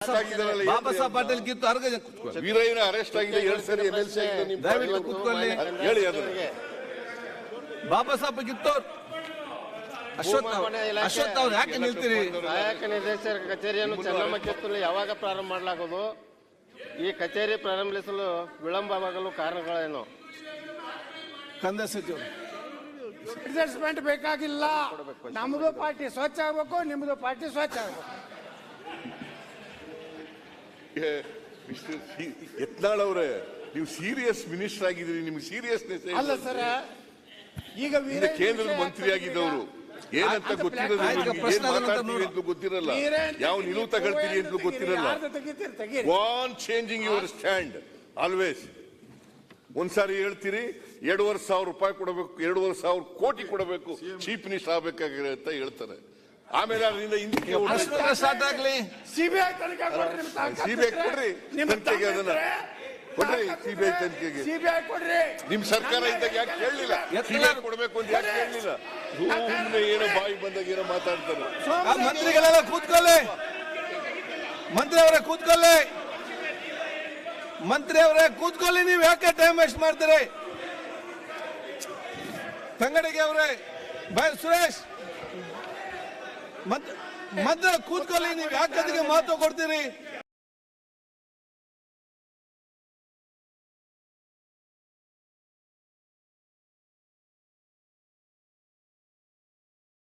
ಬಾಬಾ ಸಾಹೇಬ್ ಪಾಟೀಲ್ ಕಿತ್ತು ಅರ್ಗ ವೀರಯ್ಯನ ಅರೆಸ್ಟ್ ಆಗಿದೆ 2 ಸರಿ MLC ಆಗಿದೆ ನಿಮ್ಮ ದಯವಿಟ್ಟು ಕೂತ್ಕೊಳ್ಳಿ ಹೇಳಿ ಅದನ್ನ ಬಾಬಾ ಸಾಹೇಬ್ ಕಿತ್ತು ಅಶ್ವಥ್ ಅವ್ರು ಯಾಕೆ ನಿಲ್ತೀರಿ? ಸಹಾಯಕ ನಿರ್ದೇಶಕರ ಕಚೇರಿಯನ್ನು ಚೆನ್ನಮ್ಮ ಕಿತ್ತೂರಲ್ಲಿ ಯಾವಾಗ ಪ್ರಾರಂಭ ಮಾಡಲಾಗುವುದು? ಈ ಕಚೇರಿ ಪ್ರಾರಂಭಿಸಲು ವಿಳಂಬವಾಗಲು ಕಾರಣಗಳೇನು? ಕಂದಾಯ ಸಚಿವರು ಅಡ್ಜಸ್ಟ್ಮೆಂಟ್ ಬೇಕಾಗಿಲ್ಲ. ನಮ್ದು ಪಾರ್ಟಿ ಸ್ವಚ್ಛ ಆಗ್ಬೇಕು, ನಿಮ್ದು ಪಾರ್ಟಿ ಸ್ವಚ್ಛ ಆಗ್ಬೇಕು. ಯತ್ನಾಳ್ ಅವರೇ, ನೀವು ಸೀರಿಯಸ್ ಮಿನಿಸ್ಟರ್ ಆಗಿದ್ದೀರಿ, ನಿಮ್ಗೆ ಸೀರಿಯಸ್ನೆಸ್ ಅಲ್ಲ ಸರ್, ಈಗ ಕೇಂದ್ರದ ಮಂತ್ರಿ ಆಗಿದ್ದವರು ಏನಂತ ಗೊತ್ತಿರಲ್ಲ, ಏನ್ ಮಾತಾಡ್ತೀವಿ ಅಂತ ಗೊತ್ತಿರಲ್ಲ, ಯಾವ ನಿಲುವು ತಗೊಳ್ತೀರಿ ಅಂತ ಗೊತ್ತಿರಲ್ಲ. One changing your stand always. ಒಂದ್ಸಾರಿ ಹೇಳ್ತೀರಿ 2,500 ರೂಪಾಯಿ ಕೊಡಬೇಕು, 2,500 ಕೋಟಿ ಕೊಡಬೇಕು, ಚೀಫ್ ಮಿನಿಸ್ಟರ್ ಆಗ್ಬೇಕಾಗಿದೆ ಅಂತ ಹೇಳ್ತಾರೆ. ಆಮೇಲೆ ಅದರಿಂದ ಹಿಂದಕ್ಕೆ ಸ್ಟಾರ್ಟ್ ಆಗ್ಲಿ. ಸಿಬಿಐ ತನಿಖೆ ಕೊಡ್ರಿ, ತನಿಖೆಗೆ ಅದನ್ನ ಕೊಡ್ರಿ, ಸಿಬಿಐ ತನಿಖೆಗೆ. ಸಿಬಿಐ ಕೊಡ್ರಿ. ನಿಮ್ ಸರ್ಕಾರ ಇದ್ದಾಗ ಯಾಕೆ ಕೇಳಲಿಲ್ಲ? ಸಿಬಿಐ ಕೊಡ್ಬೇಕು ಅಂತ ಯಾಕೆ ಕೇಳಲಿಲ್ಲ? ಸುಮ್ಮನೆ ಏನೋ ಬಾಯಿ ಬಂದಾಗ ಏನೋ ಮಾತಾಡ್ತಾರೆ. ಮಂತ್ರಿಗಳೆಲ್ಲ ಕೂತ್ಕೊಳ್ಳಿ, ಮಂತ್ರಿ ಅವರೇ ಕೂತ್ಕೊಳ್ಳಿ, ಮಂತ್ರಿ ಅವರೇ ಕೂತ್ಕೊಳ್ಳಿ. ನೀವು ಯಾಕೆ ಟೈಮ್ ವೇಸ್ಟ್ ಮಾಡ್ತೀರಿ? ತಂಗಡಿಗೆ ಅವರೇ, ಸುರೇಶ್ ಮಂತ್ರಿ ಕೂತ್ಕೊಳ್ಳಿ. ನೀವು ಯಾಕೆ ಅದಕ್ಕೆ ಮಾತು ಕೊಡ್ತೀರಿ?